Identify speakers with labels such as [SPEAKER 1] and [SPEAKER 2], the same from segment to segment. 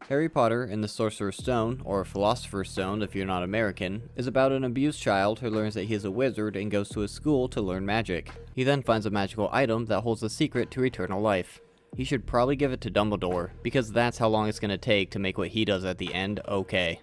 [SPEAKER 1] Harry Potter and the Sorcerer's Stone, or Philosopher's Stone if you're not American, is about an abused child who learns that he is a wizard and goes to a school to learn magic. He then finds a magical item that holds the secret to eternal life. He should probably give it to Dumbledore, because that's how long it's going to take to make what he does at the end okay.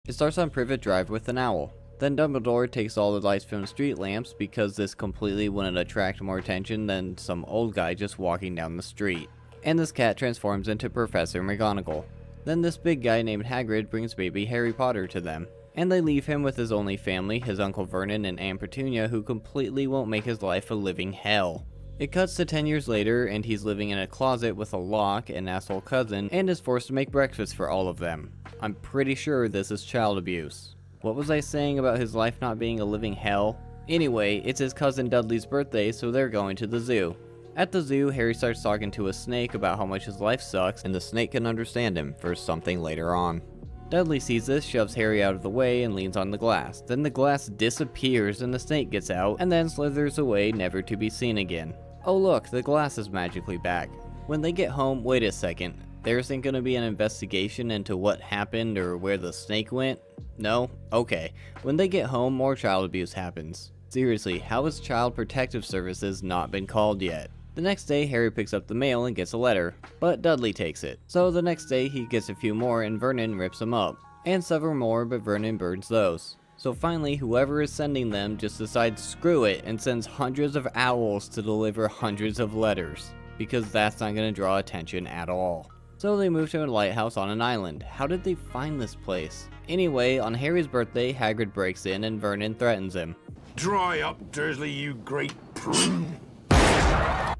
[SPEAKER 1] It starts on Privet Drive with an owl. Then Dumbledore takes all the lights from the street lamps because this completely wouldn't attract more attention than some old guy just walking down the street. And this cat transforms into Professor McGonagall. Then this big guy named Hagrid brings baby Harry Potter to them. And they leave him with his only family, his Uncle Vernon and Aunt Petunia, who completely won't make his life a living hell. It cuts to 10 years later and he's living in a closet with a lock, an asshole cousin, and is forced to make breakfast for all of them. I'm pretty sure this is child abuse. What was I saying about his life not being a living hell? Anyway, it's his cousin Dudley's birthday, so they're going to the zoo. At the zoo, Harry starts talking to a snake about how much his life sucks, and the snake can understand him for something later on. Dudley sees this, shoves Harry out of the way, and leans on the glass. Then the glass disappears and the snake gets out, and then slithers away, never to be seen again. Oh look, the glass is magically back. When they get home, wait a second. There isn't going to be an investigation into what happened or where the snake went? No? Okay. When they get home, more child abuse happens. Seriously, how has Child Protective Services not been called yet? The next day, Harry picks up the mail and gets a letter, but Dudley takes it. So the next day, he gets a few more and Vernon rips them up. And several more, but Vernon burns those. So finally, whoever is sending them just decides screw it and sends hundreds of owls to deliver hundreds of letters. Because that's not going to draw attention at all. So they move to a lighthouse on an island. How did they find this place? Anyway, on Harry's birthday, Hagrid breaks in and Vernon threatens him.
[SPEAKER 2] Dry up, Dursley, you great prune.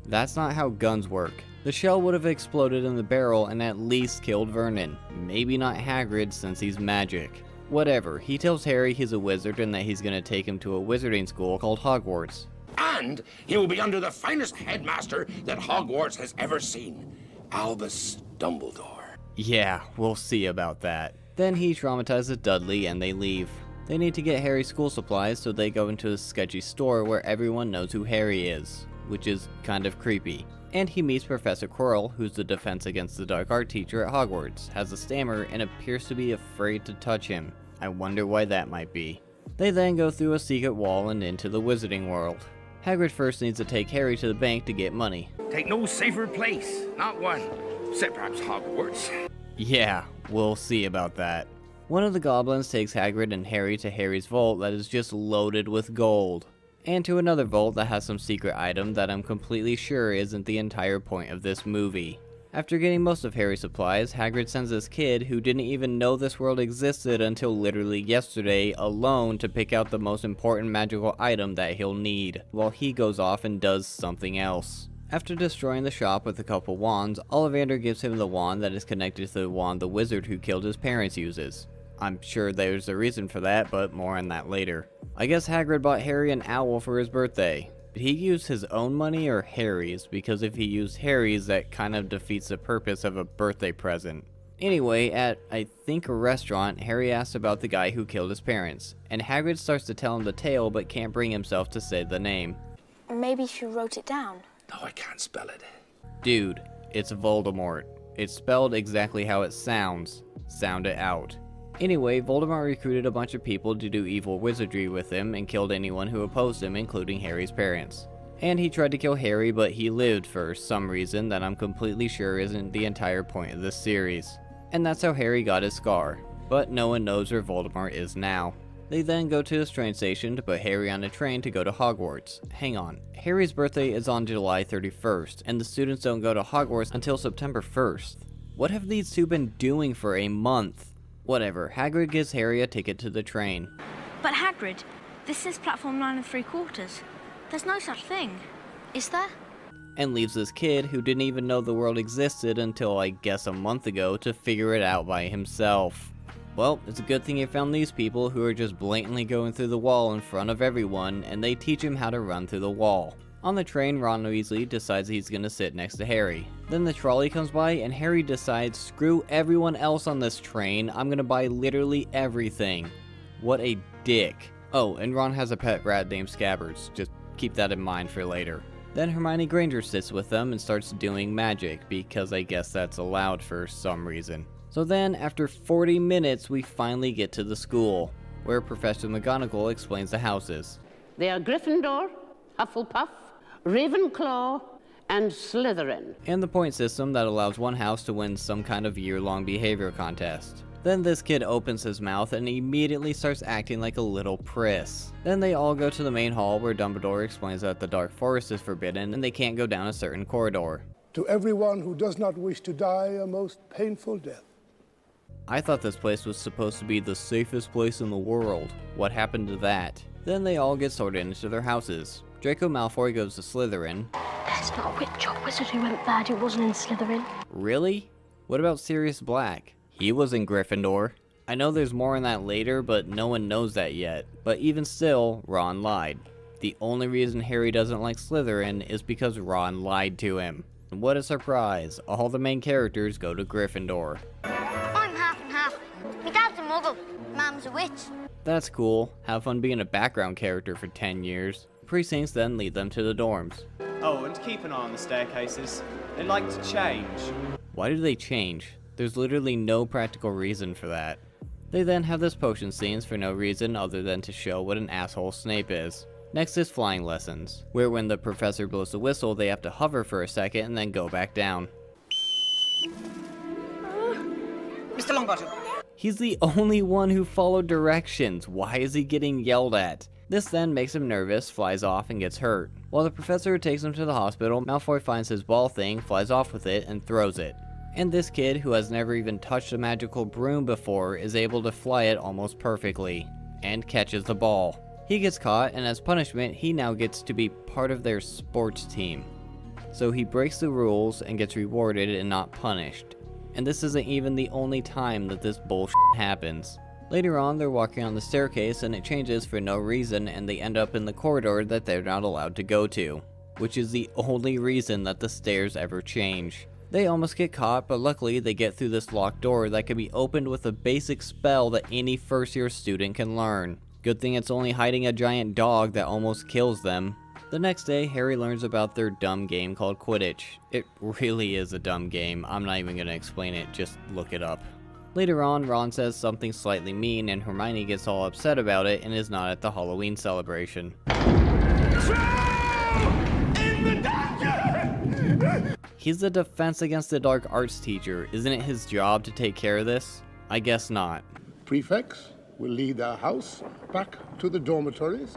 [SPEAKER 1] That's not how guns work. The shell would have exploded in the barrel and at least killed Vernon. Maybe not Hagrid since he's magic. Whatever, he tells Harry he's a wizard and that he's gonna take him to a wizarding school called Hogwarts.
[SPEAKER 2] And he will be under the finest headmaster that Hogwarts has ever seen, Albus Dumbledore.
[SPEAKER 1] Yeah, we'll see about that. Then he traumatizes Dudley and they leave. They need to get Harry school supplies, so they go into a sketchy store where everyone knows who Harry is, which is kind of creepy. And he meets Professor Quirrell, who's the defense against the dark art teacher at Hogwarts, has a stammer, and appears to be afraid to touch him. I wonder why that might be. They then go through a secret wall and into the wizarding world. Hagrid first needs to take Harry to the bank to get money.
[SPEAKER 2] Take no safer place, not one, except perhaps Hogwarts.
[SPEAKER 1] Yeah, we'll see about that. One of the goblins takes Hagrid and Harry to Harry's vault that is just loaded with gold. And to another vault that has some secret item that I'm completely sure isn't the entire point of this movie. After getting most of Harry's supplies, Hagrid sends this kid who didn't even know this world existed until literally yesterday alone to pick out the most important magical item that he'll need, while he goes off and does something else. After destroying the shop with a couple wands, Ollivander gives him the wand that is connected to the wand the wizard who killed his parents uses. I'm sure there's a reason for that, but more on that later. I guess Hagrid bought Harry an owl for his birthday. Did he use his own money or Harry's? Because if he used Harry's, that kind of defeats the purpose of a birthday present. Anyway, at, I think, a restaurant, Harry asks about the guy who killed his parents, and Hagrid starts to tell him the tale but can't bring himself to say the name.
[SPEAKER 3] Maybe she wrote it down.
[SPEAKER 2] No, I can't spell it.
[SPEAKER 1] Dude, it's Voldemort. It's spelled exactly how it sounds. Sound it out. Anyway, Voldemort recruited a bunch of people to do evil wizardry with him and killed anyone who opposed him, including Harry's parents. And he tried to kill Harry, but he lived for some reason that I'm completely sure isn't the entire point of this series. And that's how Harry got his scar. But no one knows where Voldemort is now. They then go to his train station to put Harry on a train to go to Hogwarts. Hang on, Harry's birthday is on July 31st, and the students don't go to Hogwarts until September 1st. What have these two been doing for a month? Whatever, Hagrid gives Harry a ticket to the train.
[SPEAKER 3] But Hagrid, this is platform 9 3/4. There's no such thing, is there?
[SPEAKER 1] And leaves this kid who didn't even know the world existed until I guess a month ago to figure it out by himself. Well, it's a good thing he found these people who are just blatantly going through the wall in front of everyone, and they teach him how to run through the wall. On the train, Ron Weasley decides he's gonna sit next to Harry. Then the trolley comes by and Harry decides, screw everyone else on this train, I'm gonna buy literally everything. What a dick. Oh, and Ron has a pet rat named Scabbards, just keep that in mind for later. Then Hermione Granger sits with them and starts doing magic, because I guess that's allowed for some reason. So then, after 40 minutes, we finally get to the school, where Professor McGonagall explains the houses.
[SPEAKER 4] They are Gryffindor, Hufflepuff, Ravenclaw, and Slytherin.
[SPEAKER 1] And the point system that allows one house to win some kind of year-long behavior contest. Then this kid opens his mouth and immediately starts acting like a little priss. Then they all go to the main hall where Dumbledore explains that the Dark Forest is forbidden and they can't go down a certain corridor.
[SPEAKER 5] To everyone who does not wish to die a most painful death.
[SPEAKER 1] I thought this place was supposed to be the safest place in the world. What happened to that? Then they all get sorted into their houses. Draco Malfoy goes to Slytherin.
[SPEAKER 6] There's not a witch or wizard who went bad who wasn't in Slytherin.
[SPEAKER 1] Really? What about Sirius Black? He was in Gryffindor. I know there's more on that later, but no one knows that yet. But even still, Ron lied. The only reason Harry doesn't like Slytherin is because Ron lied to him. And what a surprise, all the main characters go to Gryffindor.
[SPEAKER 3] I'm half and half. My dad's a muggle. Mum's a witch.
[SPEAKER 1] That's cool, have fun being a background character for 10 years. Precincts then lead them to the dorms.
[SPEAKER 7] Oh, and keep an eye on the staircases. They like to change.
[SPEAKER 1] Why do they change? There's literally no practical reason for that. They then have this potion scenes for no reason other than to show what an asshole Snape is. Next is flying lessons, where when the professor blows the whistle they have to hover for a second and then go back down.
[SPEAKER 8] Mr. Longbottom.
[SPEAKER 1] He's the only one who followed directions. Why is he getting yelled at? This then makes him nervous, flies off, and gets hurt. While the professor takes him to the hospital, Malfoy finds his ball thing, flies off with it, and throws it. And this kid, who has never even touched a magical broom before, is able to fly it almost perfectly, and catches the ball. He gets caught, and as punishment, he now gets to be part of their sports team. So he breaks the rules and gets rewarded and not punished. And this isn't even the only time that this bullshit happens. Later on, they're walking on the staircase and it changes for no reason and they end up in the corridor that they're not allowed to go to, which is the only reason that the stairs ever change. They almost get caught, but luckily they get through this locked door that can be opened with a basic spell that any first-year student can learn. Good thing it's only hiding a giant dog that almost kills them. The next day, Harry learns about their dumb game called Quidditch. It really is a dumb game. I'm not even going to explain it, just look it up. Later on, Ron says something slightly mean and Hermione gets all upset about it and is not at the Halloween celebration. He's the Defense Against the Dark Arts teacher. Isn't it his job to take care of this? I guess not.
[SPEAKER 5] Prefects will lead our house back to the dormitories.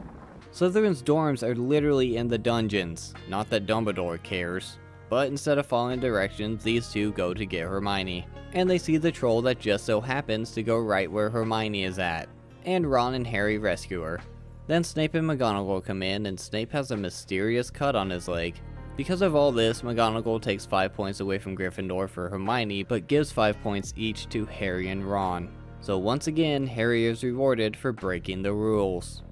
[SPEAKER 1] Slytherin's dorms are literally in the dungeons. Not that Dumbledore cares. But instead of following directions, these two go to get Hermione. And they see the troll that just so happens to go right where Hermione is at. And Ron and Harry rescue her. Then Snape and McGonagall come in, and Snape has a mysterious cut on his leg. Because of all this, McGonagall takes 5 points away from Gryffindor for Hermione, but gives 5 points each to Harry and Ron. So once again, Harry is rewarded for breaking the rules.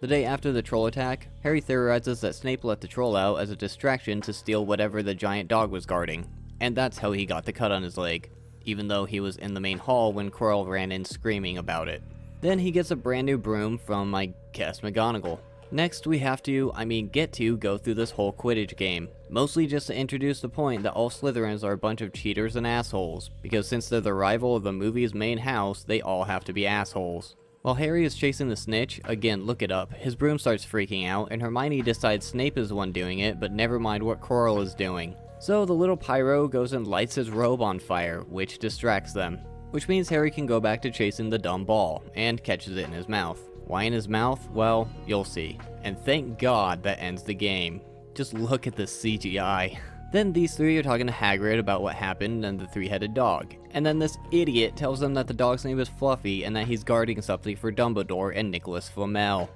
[SPEAKER 1] The day after the troll attack, Harry theorizes that Snape let the troll out as a distraction to steal whatever the giant dog was guarding. And that's how he got the cut on his leg, even though he was in the main hall when Quirrell ran in screaming about it. Then he gets a brand new broom from, I guess, McGonagall. Next, we have to, get to go through this whole Quidditch game. Mostly just to introduce the point that all Slytherins are a bunch of cheaters and assholes, because since they're the rival of the movie's main house, they all have to be assholes. While Harry is chasing the snitch, again look it up, his broom starts freaking out and Hermione decides Snape is the one doing it, but never mind what Quirrell is doing. So the little pyro goes and lights his robe on fire, which distracts them. Which means Harry can go back to chasing the dumb ball, and catches it in his mouth. Why in his mouth? Well, you'll see. And thank God that ends the game. Just look at the CGI. Then these three are talking to Hagrid about what happened and the three-headed dog. And then this idiot tells them that the dog's name is Fluffy and that he's guarding something for Dumbledore and Nicholas Flamel.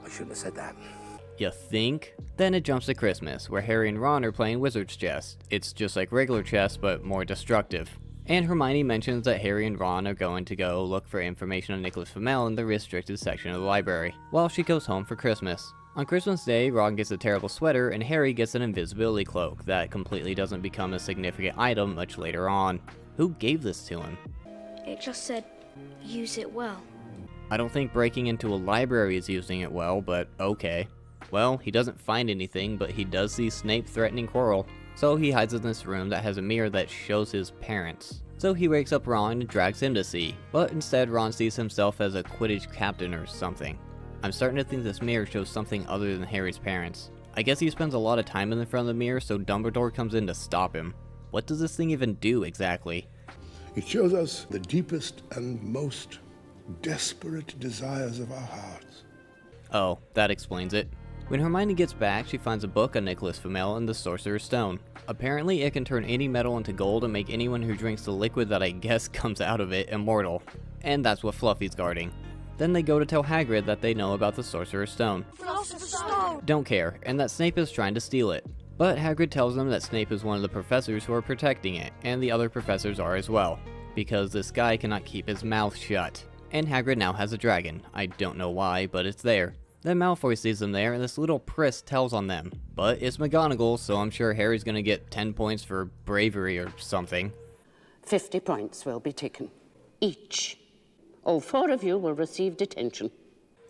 [SPEAKER 2] I shouldn't have said that.
[SPEAKER 1] You think? Then it jumps to Christmas, where Harry and Ron are playing Wizard's Chess. It's just like regular chess, but more destructive. And Hermione mentions that Harry and Ron are going to go look for information on Nicholas Flamel in the restricted section of the library, while she goes home for Christmas. On Christmas Day, Ron gets a terrible sweater and Harry gets an invisibility cloak that completely doesn't become a significant item much later on. Who gave this to him?
[SPEAKER 6] It just said, use it well.
[SPEAKER 1] I don't think breaking into a library is using it well, but okay. Well, he doesn't find anything, but he does see Snape threatening Quirrell. So he hides in this room that has a mirror that shows his parents. So he wakes up Ron and drags him to see, but instead Ron sees himself as a Quidditch captain or something. I'm starting to think this mirror shows something other than Harry's parents. I guess he spends a lot of time in front of the mirror, so Dumbledore comes in to stop him. What does this thing even do exactly?
[SPEAKER 5] It shows us the deepest and most desperate desires of our hearts.
[SPEAKER 1] Oh, that explains it. When Hermione gets back, she finds a book on Nicholas Flamel and the Sorcerer's Stone. Apparently, it can turn any metal into gold and make anyone who drinks the liquid that I guess comes out of it immortal. And that's what Fluffy's guarding. Then they go to tell Hagrid that they know about the Sorcerer's Stone.
[SPEAKER 6] Philosopher's Stone!
[SPEAKER 1] Don't care, and that Snape is trying to steal it. But Hagrid tells them that Snape is one of the professors who are protecting it, and the other professors are as well, because this guy cannot keep his mouth shut. And Hagrid now has a dragon. I don't know why, but it's there. Then Malfoy sees them there, and this little priss tells on them. But it's McGonagall, so I'm sure Harry's gonna get 10 points for bravery or something.
[SPEAKER 4] 50 points will be taken. Each. All 4 of you will receive detention.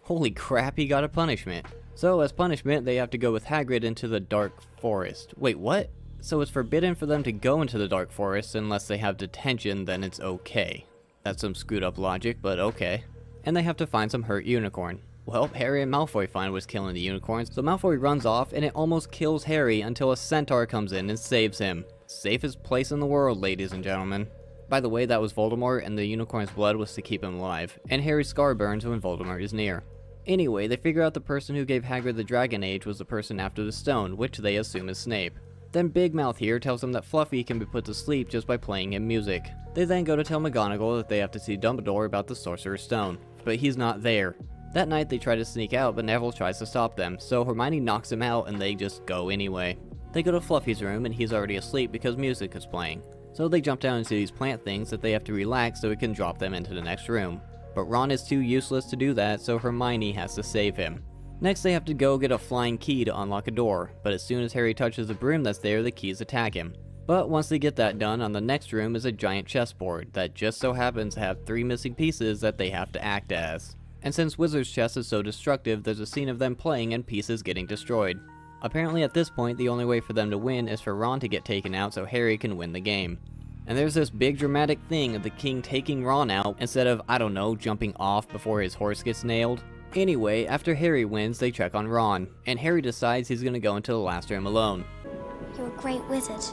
[SPEAKER 1] Holy crap, he got a punishment. So as punishment, they have to go with Hagrid into the Dark Forest. Wait, what? So it's forbidden for them to go into the Dark Forest unless they have detention, then it's okay. That's some screwed up logic, but okay. And they have to find some hurt unicorn. Well, Harry and Malfoy find what's killing the unicorns, so Malfoy runs off and it almost kills Harry until a centaur comes in and saves him. Safest place in the world, ladies and gentlemen. By the way, that was Voldemort, and the unicorn's blood was to keep him alive, and Harry's scar burns when Voldemort is near. Anyway, they figure out the person who gave Hagrid the Dragon Age was the person after the stone, which they assume is Snape. Then Big Mouth here tells them that Fluffy can be put to sleep just by playing him music. They then go to tell McGonagall that they have to see Dumbledore about the Sorcerer's Stone, but he's not there. That night they try to sneak out, but Neville tries to stop them, so Hermione knocks him out and they just go anyway. They go to Fluffy's room and he's already asleep because music is playing. So they jump down into these plant things that they have to relax so it can drop them into the next room. But Ron is too useless to do that, so Hermione has to save him. Next they have to go get a flying key to unlock a door, but as soon as Harry touches the broom that's there, the keys attack him. But once they get that done, on the next room is a giant chessboard that just so happens to have 3 missing pieces that they have to act as. And since Wizard's chess is so destructive, there's a scene of them playing and pieces getting destroyed. Apparently at this point, the only way for them to win is for Ron to get taken out so Harry can win the game. And there's this big dramatic thing of the king taking Ron out instead of, I don't know, jumping off before his horse gets nailed. Anyway, after Harry wins, they check on Ron, and Harry decides he's gonna go into the last room alone.
[SPEAKER 6] You're a great wizard.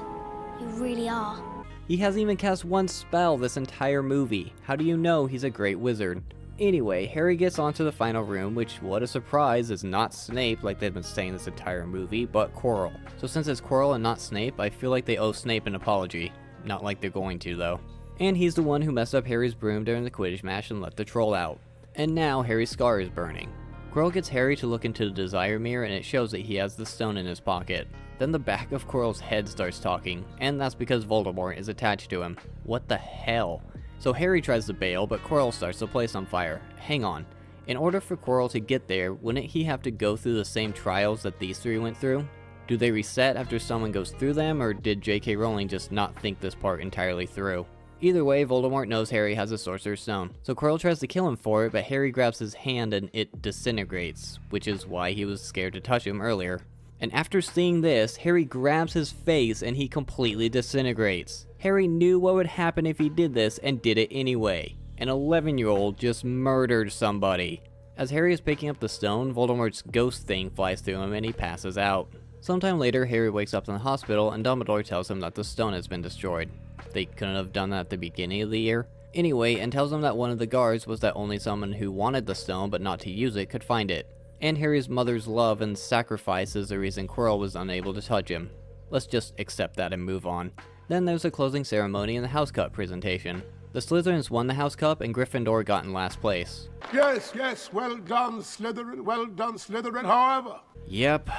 [SPEAKER 6] You really are.
[SPEAKER 1] He hasn't even cast one spell this entire movie. How do you know he's a great wizard? Anyway, Harry gets onto the final room, which, what a surprise, is not Snape like they've been saying this entire movie, but Quirrell. So since it's Quirrell and not Snape, I feel like they owe Snape an apology. Not like they're going to, though. And he's the one who messed up Harry's broom during the Quidditch match and let the troll out. And now Harry's scar is burning. Quirrell gets Harry to look into the Desire Mirror and it shows that he has the stone in his pocket. Then the back of Quirrell's head starts talking, and that's because Voldemort is attached to him. What the hell? So Harry tries to bail, but Quirrell starts the place on fire. Hang on. In order for Quirrell to get there, wouldn't he have to go through the same trials that these 3 went through? Do they reset after someone goes through them, or did J.K. Rowling just not think this part entirely through? Either way, Voldemort knows Harry has a Sorcerer's Stone. So Quirrell tries to kill him for it, but Harry grabs his hand and it disintegrates, which is why he was scared to touch him earlier. And after seeing this, Harry grabs his face and he completely disintegrates. Harry knew what would happen if he did this and did it anyway. An 11-year-old just murdered somebody. As Harry is picking up the stone, Voldemort's ghost thing flies through him and he passes out. Sometime later, Harry wakes up in the hospital and Dumbledore tells him that the stone has been destroyed. They couldn't have done that at the beginning of the year. Anyway, and tells him that one of the guards was that only someone who wanted the stone but not to use it could find it. And Harry's mother's love and sacrifice is the reason Quirrell was unable to touch him. Let's just accept that and move on. Then there's a closing ceremony and the House Cup presentation. The Slytherins won the House Cup and Gryffindor got in last place.
[SPEAKER 5] Yes, well done, Slytherin, however.
[SPEAKER 1] Yep.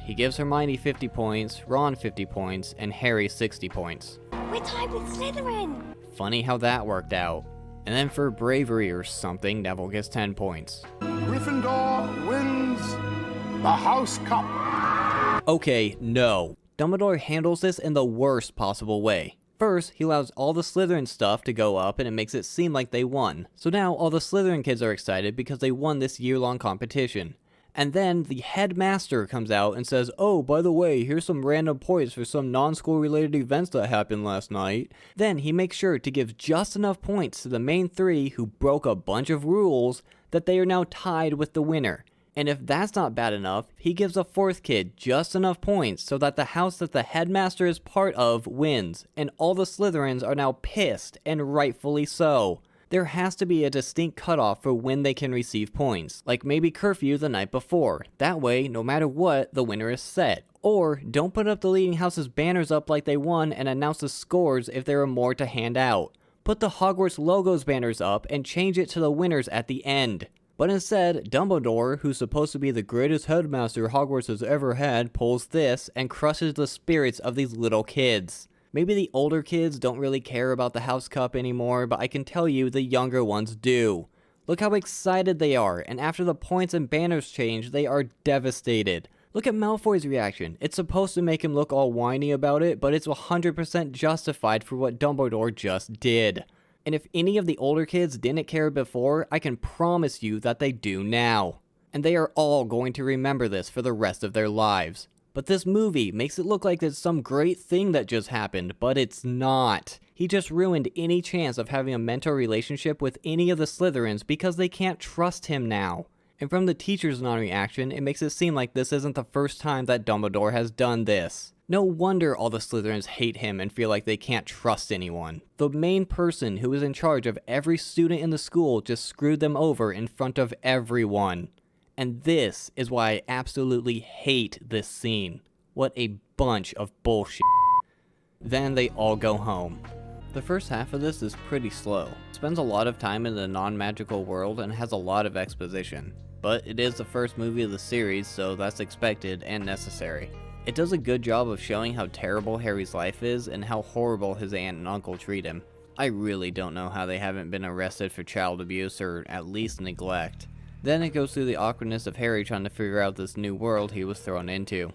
[SPEAKER 1] He gives Hermione 50 points, Ron 50 points, and Harry 60 points.
[SPEAKER 6] We're tied with Slytherin.
[SPEAKER 1] Funny how that worked out. And then for bravery or something, Neville gets 10 points.
[SPEAKER 5] Gryffindor wins the House Cup.
[SPEAKER 1] Okay, no. Dumbledore handles this in the worst possible way. First, he allows all the Slytherin stuff to go up and it makes it seem like they won. So now all the Slytherin kids are excited because they won this year-long competition. And then the headmaster comes out and says, oh, by the way, here's some random points for some non-school related events that happened last night. Then he makes sure to give just enough points to the main three who broke a bunch of rules that they are now tied with the winner. And if that's not bad enough, he gives a fourth kid just enough points so that the house that the headmaster is part of wins, and all the Slytherins are now pissed, and rightfully so. There has to be a distinct cutoff for when they can receive points, like maybe curfew the night before. That way, no matter what, the winner is set. Or, don't put up the leading house's banners up like they won and announce the scores if there are more to hand out. Put the Hogwarts logos banners up and change it to the winners at the end. But instead, Dumbledore, who's supposed to be the greatest headmaster Hogwarts has ever had, pulls this and crushes the spirits of these little kids. Maybe the older kids don't really care about the House Cup anymore, but I can tell you the younger ones do. Look how excited they are, and after the points and banners change, they are devastated. Look at Malfoy's reaction. It's supposed to make him look all whiny about it, but it's 100% justified for what Dumbledore just did. And if any of the older kids didn't care before, I can promise you that they do now. And they are all going to remember this for the rest of their lives. But this movie makes it look like it's some great thing that just happened, but it's not. He just ruined any chance of having a mentor relationship with any of the Slytherins because they can't trust him now. And from the teacher's non-reaction, it makes it seem like this isn't the first time that Dumbledore has done this. No wonder all the Slytherins hate him and feel like they can't trust anyone. The main person who is in charge of every student in the school just screwed them over in front of everyone. And this is why I absolutely hate this scene. What a bunch of bullshit. Then they all go home. The first half of this is pretty slow. It spends a lot of time in the non-magical world and has a lot of exposition. But it is the first movie of the series, so that's expected and necessary. It does a good job of showing how terrible Harry's life is and how horrible his aunt and uncle treat him. I really don't know how they haven't been arrested for child abuse or at least neglect. Then it goes through the awkwardness of Harry trying to figure out this new world he was thrown into.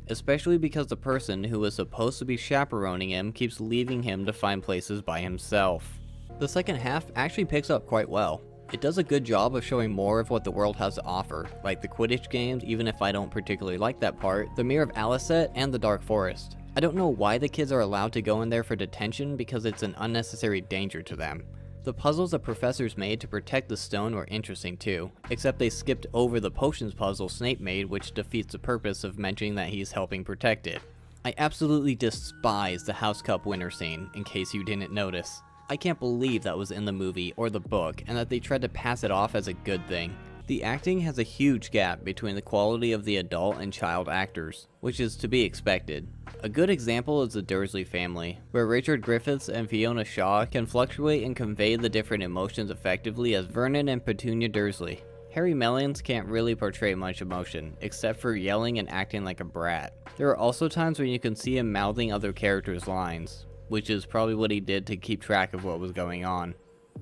[SPEAKER 1] Especially because the person who was supposed to be chaperoning him keeps leaving him to find places by himself. The second half actually picks up quite well. It does a good job of showing more of what the world has to offer, like the Quidditch games, even if I don't particularly like that part, the Mirror of Alicet, and the Dark Forest. I don't know why the kids are allowed to go in there for detention because it's an unnecessary danger to them. The puzzles the professors made to protect the stone were interesting too, except they skipped over the potions puzzle Snape made, which defeats the purpose of mentioning that he's helping protect it. I absolutely despise the House Cup winner scene, in case you didn't notice. I can't believe that was in the movie or the book, and that they tried to pass it off as a good thing. The acting has a huge gap between the quality of the adult and child actors, which is to be expected. A good example is the Dursley family, where Richard Griffiths and Fiona Shaw can fluctuate and convey the different emotions effectively as Vernon and Petunia Dursley. Harry Mellions can't really portray much emotion, except for yelling and acting like a brat. There are also times when you can see him mouthing other characters' lines, which is probably what he did to keep track of what was going on.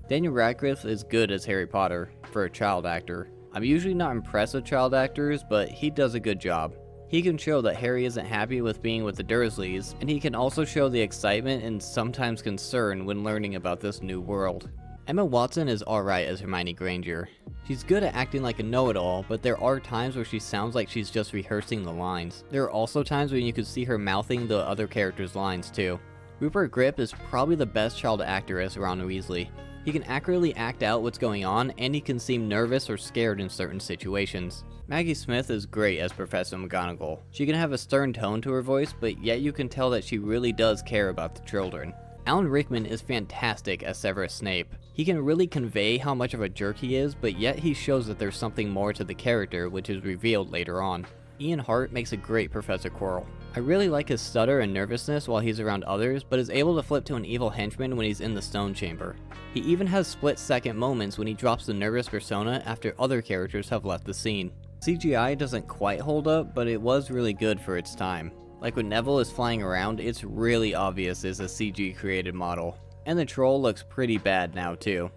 [SPEAKER 1] Daniel Radcliffe is good as Harry Potter, for a child actor. I'm usually not impressed with child actors, but he does a good job. He can show that Harry isn't happy with being with the Dursleys, and he can also show the excitement and sometimes concern when learning about this new world. Emma Watson is alright as Hermione Granger. She's good at acting like a know-it-all, but there are times where she sounds like she's just rehearsing the lines. There are also times when you can see her mouthing the other characters' lines too. Rupert Grint is probably the best child actor as Ron Weasley. He can accurately act out what's going on, and he can seem nervous or scared in certain situations. Maggie Smith is great as Professor McGonagall. She can have a stern tone to her voice, but yet you can tell that she really does care about the children. Alan Rickman is fantastic as Severus Snape. He can really convey how much of a jerk he is, but yet he shows that there's something more to the character, which is revealed later on. Ian Hart makes a great Professor Quirrell. I really like his stutter and nervousness while he's around others, but is able to flip to an evil henchman when he's in the stone chamber. He even has split-second moments when he drops the nervous persona after other characters have left the scene. CGI doesn't quite hold up, but it was really good for its time. Like when Neville is flying around, it's really obvious it's a CG created model. And the troll looks pretty bad now too.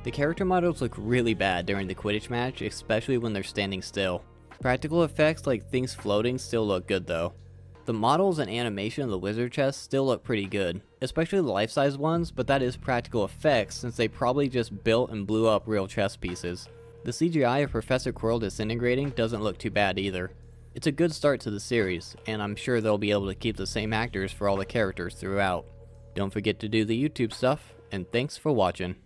[SPEAKER 1] The character models look really bad during the Quidditch match, especially when they're standing still. Practical effects like things floating still look good though. The models and animation of the wizard chests still look pretty good, especially the life-size ones, but that is practical effects since they probably just built and blew up real chess pieces. The CGI of Professor Quirrell disintegrating doesn't look too bad either. It's a good start to the series, and I'm sure they'll be able to keep the same actors for all the characters throughout. Don't forget to do the YouTube stuff, and thanks for watching.